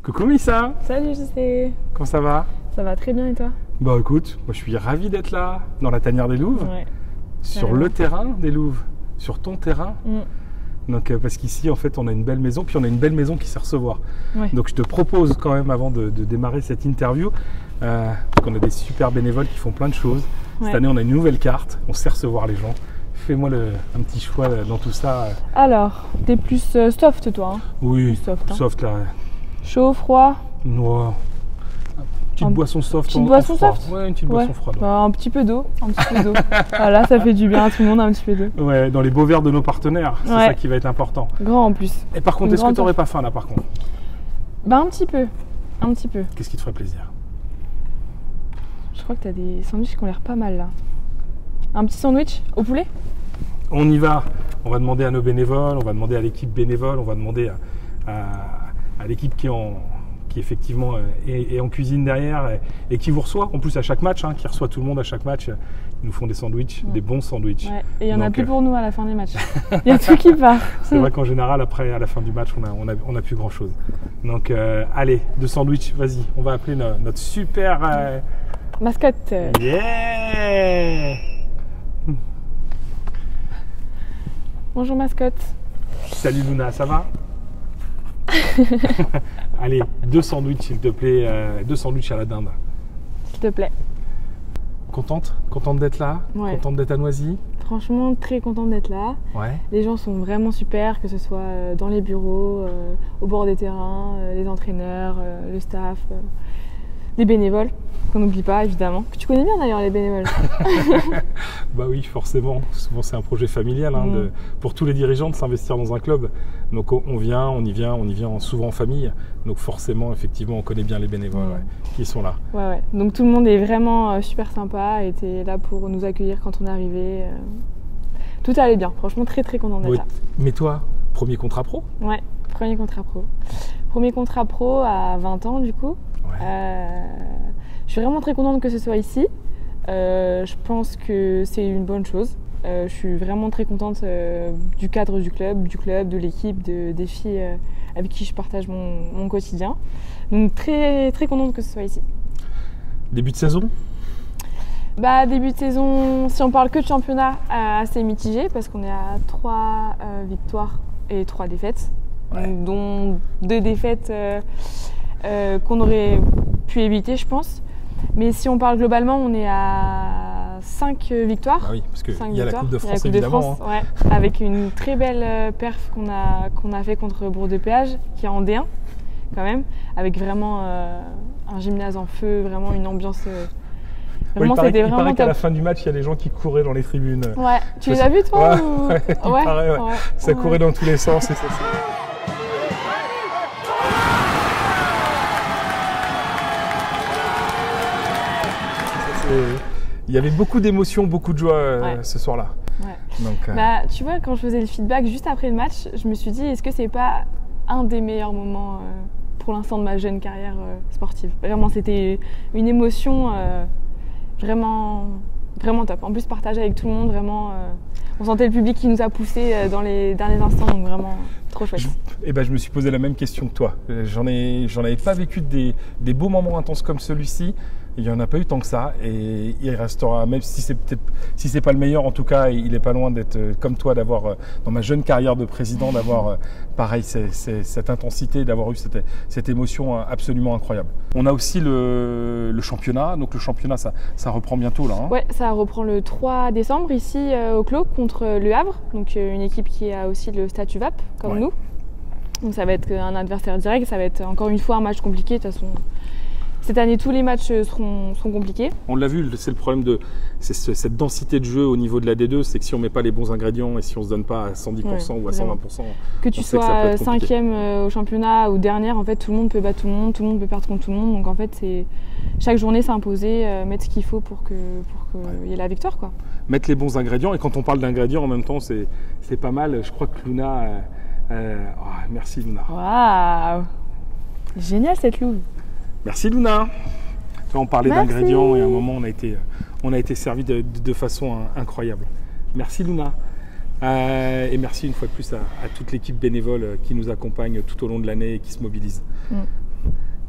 Coucou Missa. Salut JC. Comment ça va? Ça va très bien et toi? Bah écoute, moi je suis ravi d'être là, dans la tanière des Louves, Ouais. sur le terrain des Louves, sur ton terrain. Donc parce qu'ici en fait on a une belle maison, puis on a une belle maison qui sait recevoir. Ouais. Donc je te propose quand même avant de démarrer cette interview, parce qu'on a des super bénévoles qui font plein de choses. Cette année on a une nouvelle carte, on sait recevoir les gens. Fais-moi un petit choix dans tout ça. Alors, t'es plus soft toi hein? Oui, soft, hein. Soft là. Chaud, froid? Noir. Petite boisson soft. Petite boisson froid. soft? Ouais, une petite boisson froide. Bah, un petit peu d'eau, Voilà, ça fait du bien à tout le monde, un petit peu d'eau. Ouais, dans les beaux verres de nos partenaires, c'est ça qui va être important. Grand en plus. Et par contre, est-ce que tu n'aurais pas faim là par contre? Bah un petit peu. Qu'est-ce qui te ferait plaisir? Je crois que t'as des sandwichs qui ont l'air pas mal là. Un petit sandwich au poulet? On y va. On va demander à nos bénévoles, on va demander à l'équipe bénévole, on va demander à l'équipe qui effectivement est en cuisine derrière et qui vous reçoit en plus à chaque match, qui reçoit tout le monde à chaque match. Ils nous font des sandwichs, des bons sandwichs. Ouais. Et il n'y en a plus pour nous à la fin des matchs. Il y a tout qui part. C'est vrai qu'en général, après, à la fin du match, on a plus grand chose. Donc allez, 2 sandwichs, vas-y, on va appeler notre super mascotte. Yeah. Bonjour mascotte. Salut Luna, ça va? Allez, 2 sandwichs s'il te plaît, 2 sandwichs à la dinde. S'il te plaît. Contente d'être là? Ouais. Contente d'être à Noisy? Franchement, très contente d'être là. Ouais. Les gens sont vraiment super, que ce soit dans les bureaux, au bord des terrains, les entraîneurs, le staff, les bénévoles, qu'on n'oublie pas évidemment. Que tu connais bien d'ailleurs les bénévoles. Bah oui, forcément. Souvent c'est un projet familial pour tous les dirigeants de s'investir dans un club. Donc on y vient souvent en famille. Donc forcément, effectivement, on connaît bien les bénévoles qui sont là. Ouais. Donc tout le monde est vraiment super sympa, était là pour nous accueillir quand on est arrivé. Tout allait bien, franchement très très content d'être là. Mais toi, premier contrat pro? Ouais, premier contrat pro. Premier contrat pro à 20 ans du coup. Ouais. Je suis vraiment très contente que ce soit ici. Je pense que c'est une bonne chose. Je suis vraiment très contente du cadre du club, de l'équipe, des filles avec qui je partage mon quotidien. Donc très très contente que ce soit ici. Début de saison? Bah, début de saison, si on parle que de championnat, assez mitigé parce qu'on est à 3 victoires et 3 défaites, dont 2 défaites qu'on aurait pu éviter, je pense. Mais si on parle globalement, on est à 5 victoires. Ah oui, parce qu'il y a la Coupe de France évidemment. Avec une très belle perf qu'on a fait contre Bourg-de-Péage, qui est en D1 quand même, avec vraiment un gymnase en feu, vraiment une ambiance. Vraiment, c'était vraiment. Il paraît qu'à la fin du match, il y a des gens qui couraient dans les tribunes. Ouais, tu les as vus toi Ça courait dans tous les sens. Et ça, il y avait beaucoup d'émotions, beaucoup de joie ce soir-là. Ouais. Donc, bah, tu vois, quand je faisais le feedback juste après le match, je me suis dit, est-ce que c'est pas un des meilleurs moments pour l'instant de ma jeune carrière sportive? Vraiment, c'était une émotion vraiment top. En plus, partager avec tout le monde, vraiment, on sentait le public qui nous a poussés dans les derniers instants, donc vraiment trop chouette. Je me suis posé la même question que toi. J'en avais pas vécu des beaux moments intenses comme celui-ci. Il n'y en a pas eu tant que ça et il restera, même si c'est pas le meilleur, en tout cas il n'est pas loin d'être comme toi, d'avoir dans ma jeune carrière de président, d'avoir pareil cette intensité, d'avoir eu cette émotion absolument incroyable. On a aussi le championnat, donc le championnat ça reprend bientôt là. Ouais, ça reprend le 3 décembre ici au Clos contre Le Havre, donc une équipe qui a aussi le statut VAP comme nous. Donc ça va être un adversaire direct, ça va être encore une fois un match compliqué de toute façon. Cette année, tous les matchs seront compliqués. On l'a vu, c'est le problème de cette densité de jeu au niveau de la D2, c'est que si on ne met pas les bons ingrédients et si on ne se donne pas à 110% ou à 120%, que tu sois 5e au championnat ou dernière, en fait, tout le monde peut battre tout le monde peut perdre contre tout le monde. Donc en fait, chaque journée, c'est imposer, mettre ce qu'il faut pour qu'il y ait la victoire, quoi. Mettre les bons ingrédients, et quand on parle d'ingrédients, en même temps, c'est pas mal. Je crois que Luna... merci Luna. Waouh, génial cette louve. Merci Luna. On parlait d'ingrédients et à un moment on a été servi de façon incroyable. Merci Luna. Et merci une fois de plus à toute l'équipe bénévole qui nous accompagne tout au long de l'année et qui se mobilise.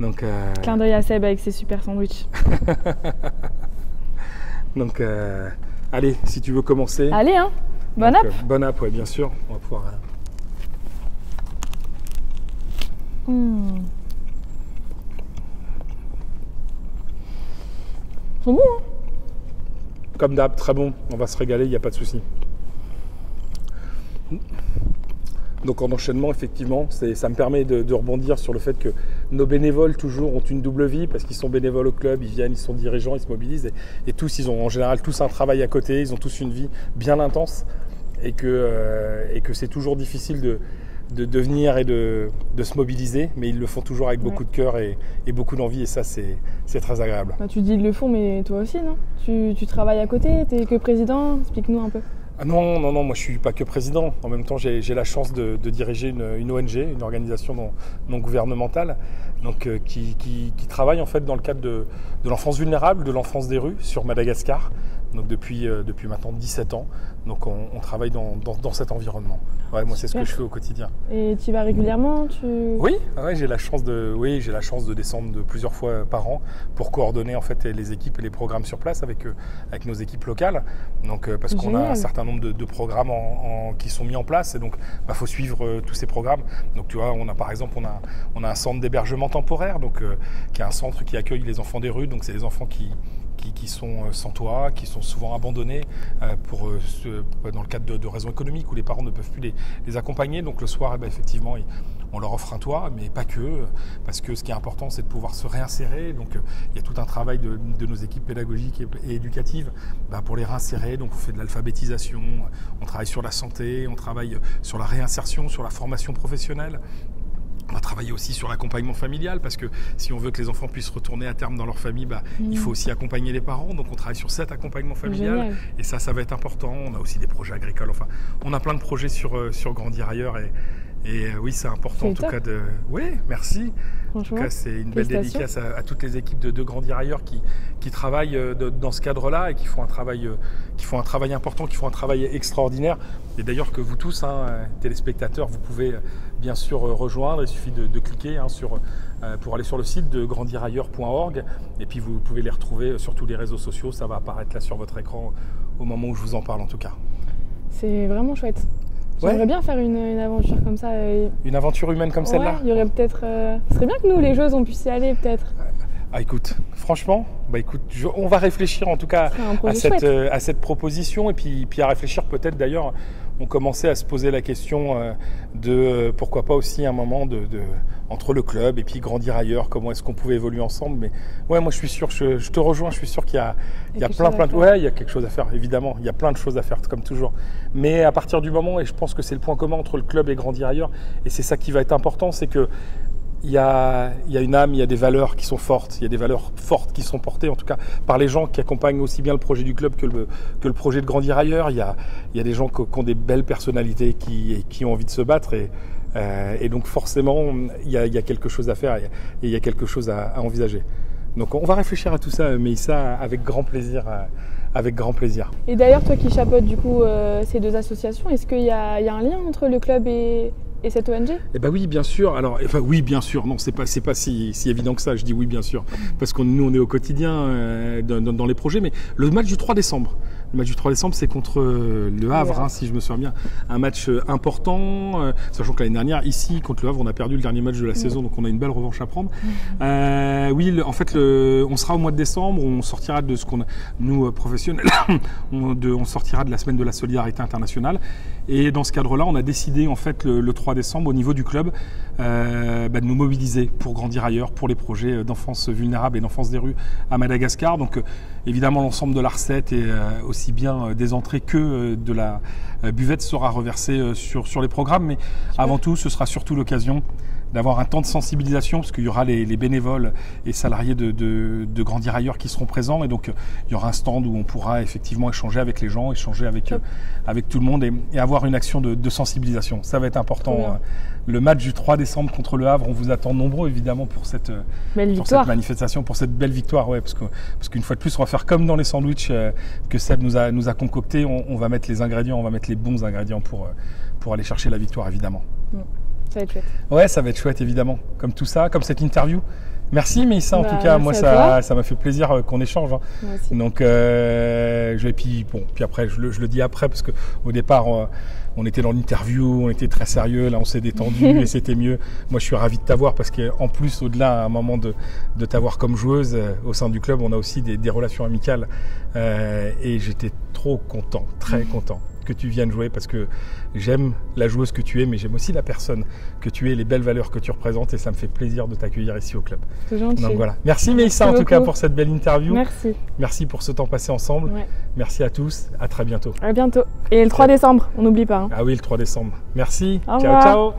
Donc, clin d'œil à Seb avec ses super sandwichs. Donc, allez, si tu veux commencer. Allez, hein. Bon app. Bon app, ouais, bien sûr. On va pouvoir. Ils sont bons, hein. Comme d'hab, très bon. On va se régaler, il n'y a pas de souci. Donc en enchaînement, effectivement, ça me permet de rebondir sur le fait que nos bénévoles toujours ont une double vie parce qu'ils sont bénévoles au club, ils viennent, ils sont dirigeants, ils se mobilisent et tous, ils ont en général tous un travail à côté, ils ont tous une vie bien intense et que c'est toujours difficile de venir et de se mobiliser, mais ils le font toujours avec beaucoup de cœur et beaucoup d'envie et ça c'est très agréable. Bah, tu dis ils le font, mais toi aussi, non? Tu travailles à côté, tu es que président, explique-nous un peu. Ah non, moi je ne suis pas que président. En même temps, j'ai la chance de diriger une ONG, une organisation non gouvernementale, donc, qui travaille en fait dans le cadre de l'enfance vulnérable, de l'enfance des rues sur Madagascar. Donc depuis maintenant 17 ans. Donc on travaille dans cet environnement. Ouais, moi c'est ce que je fais au quotidien. Et tu y vas régulièrement Oui, ouais, j'ai la chance de descendre plusieurs fois par an pour coordonner en fait les équipes et les programmes sur place avec nos équipes locales. Donc parce qu'on a un certain nombre de programmes qui sont mis en place et donc faut suivre tous ces programmes. Donc tu vois, par exemple on a un centre d'hébergement temporaire donc qui est un centre qui accueille les enfants des rues. Donc c'est les enfants qui sont sans toit, qui sont souvent abandonnés dans le cadre de raisons économiques où les parents ne peuvent plus les accompagner. Donc le soir, effectivement, on leur offre un toit, mais pas que, parce que ce qui est important, c'est de pouvoir se réinsérer. Donc il y a tout un travail de nos équipes pédagogiques et éducatives pour les réinsérer. Donc on fait de l'alphabétisation, on travaille sur la santé, on travaille sur la réinsertion, sur la formation professionnelle. On va travailler aussi sur l'accompagnement familial parce que si on veut que les enfants puissent retourner à terme dans leur famille, il faut aussi accompagner les parents. Donc on travaille sur cet accompagnement familial. Génial. Et ça va être important. On a aussi des projets agricoles. Enfin, on a plein de projets sur Grandir ailleurs. Et oui, c'est important en tout cas de... Oui, merci. En tout cas, c'est une belle dédicace à toutes les équipes de Grandir ailleurs qui travaillent dans ce cadre-là et qui font un travail important, qui font un travail extraordinaire. Et d'ailleurs que vous tous, téléspectateurs, vous pouvez bien sûr rejoindre. Il suffit de cliquer pour aller sur le site de grandirailleurs.org et puis vous pouvez les retrouver sur tous les réseaux sociaux. Ça va apparaître là sur votre écran au moment où je vous en parle en tout cas. C'est vraiment chouette. J'aimerais bien faire une aventure comme ça. Une aventure humaine comme celle-là. Il y aurait peut-être. Ce serait bien que nous, les jeux, on puisse y aller peut-être. Ah écoute, franchement, on va réfléchir en tout cas à cette proposition et puis à réfléchir peut-être d'ailleurs, on commençait à se poser la question de pourquoi pas aussi un moment entre le club et puis Grandir ailleurs, comment est-ce qu'on pouvait évoluer ensemble. Mais ouais, moi je suis sûr, je te rejoins, je suis sûr qu'il y a plein de... Ouais, il y a quelque chose à faire, évidemment, il y a plein de choses à faire comme toujours. Mais à partir du moment, et je pense que c'est le point commun entre le club et Grandir ailleurs, et c'est ça qui va être important, c'est que il y a une âme, il y a des valeurs qui sont fortes, il y a des valeurs fortes qui sont portées en tout cas par les gens qui accompagnent aussi bien le projet du club que le projet de Grandir ailleurs. Il y a des gens qui ont des belles personnalités qui ont envie de se battre et donc forcément il y a quelque chose à faire et il y a quelque chose à envisager. Donc on va réfléchir à tout ça, Meïssa, avec grand plaisir. Et d'ailleurs, toi qui chapeautes du coup ces deux associations, est-ce qu'il y a un lien entre le club et cette ONG? Eh ben oui, bien sûr. Alors, oui, bien sûr. Non, c'est pas si évident que ça. Je dis oui, bien sûr, parce que nous, on est au quotidien dans les projets. Mais le match du 3 décembre. Le match du 3 décembre, c'est contre le Havre, si je me souviens bien. Un match important, sachant que l'année dernière, ici, contre le Havre, on a perdu le dernier match de la saison, donc on a une belle revanche à prendre. Oui, en fait, on sera au mois de décembre, on sortira de ce qu'on a, nous, professionnels, on sortira de la semaine de la solidarité internationale. Et dans ce cadre-là, on a décidé, en fait, le 3 décembre, au niveau du club, de nous mobiliser pour Grandir ailleurs, pour les projets d'enfance vulnérable et d'enfance des rues à Madagascar. Donc, évidemment, l'ensemble de la recette et aussi bien des entrées que de la buvette sera reversée sur les programmes. Mais avant tout, ce sera surtout l'occasion d'avoir un temps de sensibilisation parce qu'il y aura les bénévoles et salariés de Grandir ailleurs qui seront présents et donc il y aura un stand où on pourra effectivement échanger avec les gens, échanger avec tout le monde et avoir une action de sensibilisation. Ça va être important. Le match du 3 décembre contre le Havre, on vous attend nombreux évidemment pour cette manifestation, pour cette belle victoire. Ouais, parce qu'une fois de plus, on va faire comme dans les sandwichs que Seb nous a concocté. On va mettre les ingrédients, on va mettre les bons ingrédients pour aller chercher la victoire évidemment. Ça va être chouette. Ouais, ça va être chouette évidemment. Comme tout ça, comme cette interview. Merci Meissa, en tout cas, moi ça m'a fait plaisir qu'on échange. Hein. Moi aussi. Donc, puis après, je le dis après, parce qu'au départ, on était dans l'interview, on était très sérieux, là on s'est détendu et c'était mieux. Moi je suis ravi de t'avoir parce qu'en plus, au-delà à un moment de t'avoir comme joueuse au sein du club, on a aussi des relations amicales et j'étais trop content, très content que tu viennes jouer parce que j'aime la joueuse que tu es, mais j'aime aussi la personne que tu es, les belles valeurs que tu représentes et ça me fait plaisir de t'accueillir ici au club. C'est gentil. Donc voilà. Merci Meissa en tout cas pour cette belle interview. Merci. Merci pour ce temps passé ensemble. Ouais. Merci à tous. À très bientôt. À bientôt. Et le 3 décembre, on n'oublie pas. Hein. Ah oui, le 3 décembre. Merci. Au Ciao, revoir. ciao.